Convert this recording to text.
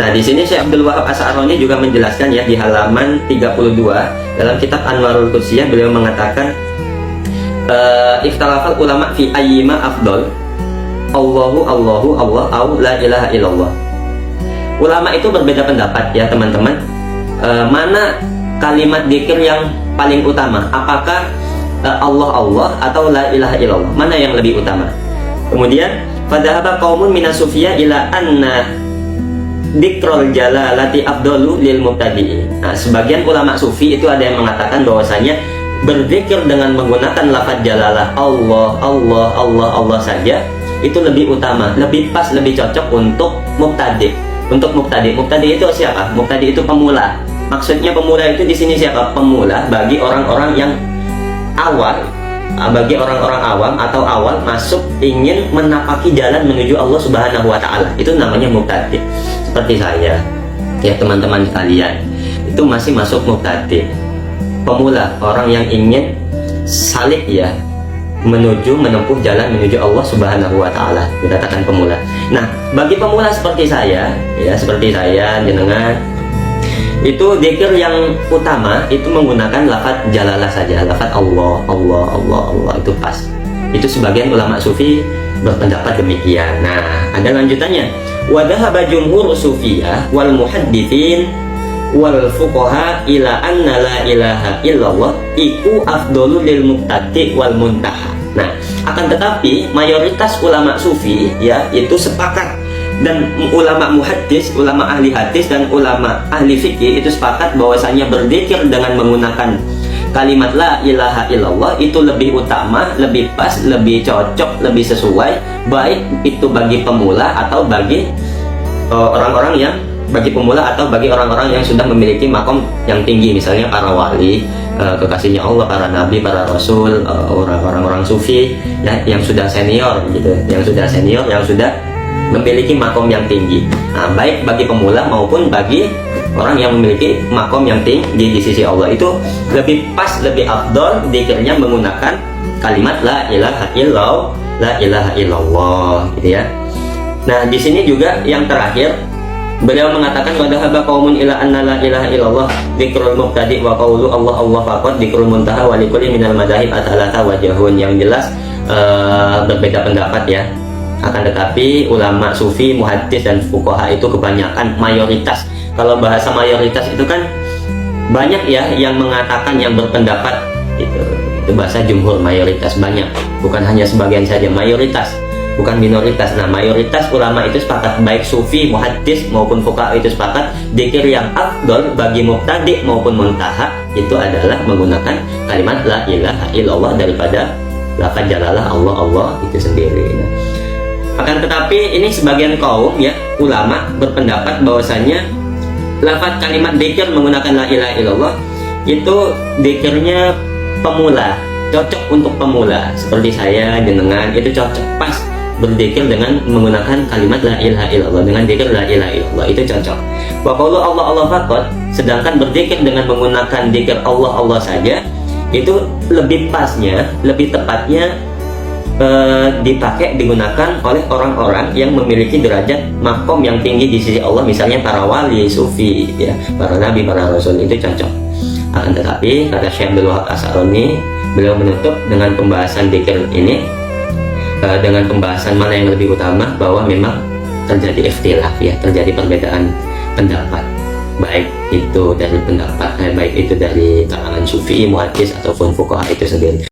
Nah, di sini Syekh Abdul Wahab Asy'arani juga menjelaskan ya di halaman 32 dalam kitab Anwarul Qudsiyah, beliau mengatakan ikhtalafal ulama fi ayyima afdal Allahu Allah au la ilaha illallah. Ulama itu berbeda pendapat ya teman-teman, mana kalimat dzikir yang paling utama, apakah Allah atau la ilaha illallah, mana yang lebih utama. Kemudian fadhahaba qaumun minas sufiyya ila anna dzikrul jalalati afdalu lil mubtadi'in. Nah, sebagian ulama sufi itu ada yang mengatakan bahwasanya berzikir dengan menggunakan lafaz jalalah Allah saja itu lebih utama, lebih pas, lebih cocok untuk mubtadi'. Untuk mubtadi', mubtadi' itu siapa? Mubtadi' itu pemula. Maksudnya pemula itu di sini siapa? Pemula bagi orang-orang yang awal, bagi orang-orang awam atau awal masuk ingin menapaki jalan menuju Allah Subhanahu wa taala. Itu namanya mubtadi'. Seperti saya, ya teman-teman sekalian, itu masih masuk mubtadi', pemula, orang yang ingin salik ya menempuh jalan menuju Allah Subhanahu wa taala, dikatakan pemula. Nah, bagi pemula seperti saya, ya seperti saya, jenengan, itu dzikir yang utama itu menggunakan lafaz jalalah saja, lafaz Allah itu pas. Itu sebagian ulama sufi berpendapat demikian. Nah, ada lanjutannya. Wa dhahaba jumhur sufiyah wal muhadditsin wal fuqaha ila anna la ilaha illallah iku afdalu lil muqtadi wal muntaha. Nah, akan tetapi mayoritas ulama sufi ya itu sepakat, dan ulama muhaddis, ulama ahli hadis dan ulama ahli fikih itu sepakat bahwasanya berzikir dengan menggunakan kalimat la ilaha illallah itu lebih utama, lebih pas, lebih cocok, lebih sesuai, baik itu bagi pemula atau bagi orang-orang yang orang-orang yang sudah memiliki makom yang tinggi, misalnya para wali, kekasihnya Allah, para nabi, para rasul, orang-orang sufi ya, yang sudah senior gitu, yang sudah memiliki makom yang tinggi. Nah, baik bagi pemula maupun bagi orang yang memiliki makom yang tinggi di sisi Allah, itu lebih pas, lebih afdol dzikirnya menggunakan kalimat la ilaha illallah gitu ya. Nah, di sini juga yang terakhir beliau mengatakan wa dhahaba qaumun ila anna la ilaha illallah dzikrul mubtadi wa qaulu Allah faqat dzikrul muntaha wa likulli minal madzahib atalata wajhun. Yang jelas berbeda pendapat ya. Akan tetapi ulama sufi, muhaddis dan fuqaha itu kebanyakan, mayoritas. Kalau bahasa mayoritas itu kan banyak ya yang mengatakan, yang berpendapat itu bahasa jumhur, mayoritas, banyak, bukan hanya sebagian saja, mayoritas, bukan minoritas. Nah, mayoritas ulama itu sepakat, baik sufi, muhaddis maupun fuqaha itu sepakat, dzikir yang afdol bagi mubtadi maupun muntaha itu adalah menggunakan kalimat la ilaha illallah daripada lafaz jalalah Allah itu sendiri. Nah, akan tetapi ini sebagian kaum ya ulama berpendapat bahwasanya lafaz kalimat dzikir menggunakan la ilaha illallah itu dzikirnya pemula, cocok untuk pemula seperti saya, jenengan, itu cocok pas berzikir dengan menggunakan kalimat la ilaha illallah, dengan dzikir la ilaha illallah itu cocok. Wa qaulu Allah faqat, sedangkan berzikir dengan menggunakan dzikir Allah saja itu lebih pasnya, lebih tepatnya digunakan oleh orang-orang yang memiliki derajat makom yang tinggi di sisi Allah, misalnya para wali, sufi ya, para nabi, para rasul, itu cocok. Akan tetapi kata Syekh Abdul Wahab Asy'arani, beliau menutup dengan pembahasan dzikir ini dengan pembahasan mana yang lebih utama, bahwa memang terjadi ikhtilaf ya, terjadi perbedaan pendapat, baik itu dari kalangan sufi, muhaddis ataupun fuqaha itu sendiri.